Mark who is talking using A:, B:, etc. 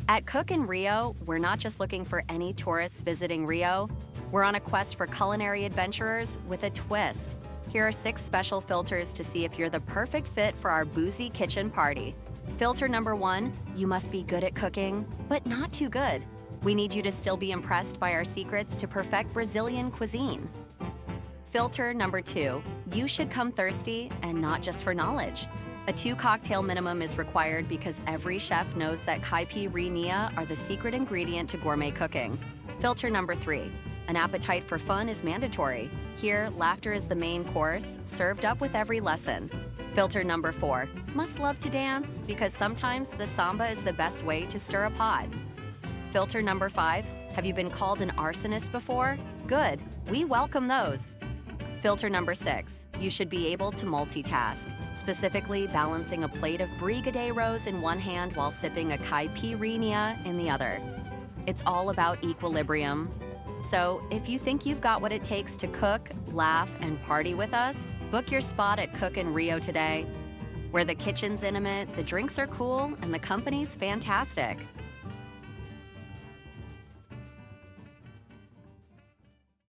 A: At Cook in Rio, we're not just looking for any tourists visiting Rio. We're on a quest for culinary adventurers with a twist. Here are 6 special filters to see if you're the perfect fit for our boozy kitchen party. Filter number 1, you must be good at cooking, but not too good. We need you to still be impressed by our secrets to perfect Brazilian cuisine. Filter number 2, you should come thirsty and not just for knowledge. A 2 cocktail minimum is required because every chef knows that 𝐈𝐒 are the secret ingredient to gourmet cooking. Filter number 3, an appetite for fun is mandatory. Here, laughter is the main course, served up with every lesson. Filter number 4, must love to dance because sometimes the samba is the best way to stir a pot. Filter number 5, have you been called an arsonist before? Good, we welcome those. Filter number 6, you should be able to multitask, specifically balancing a plate of brigadeiros in one hand while sipping a caipirinha in the other. It's all about equilibrium. So if you think you've got what it takes to cook, laugh, and party with us, book your spot at Cook in Rio today, where the kitchen's intimate, the drinks are cool, and the company's fantastic.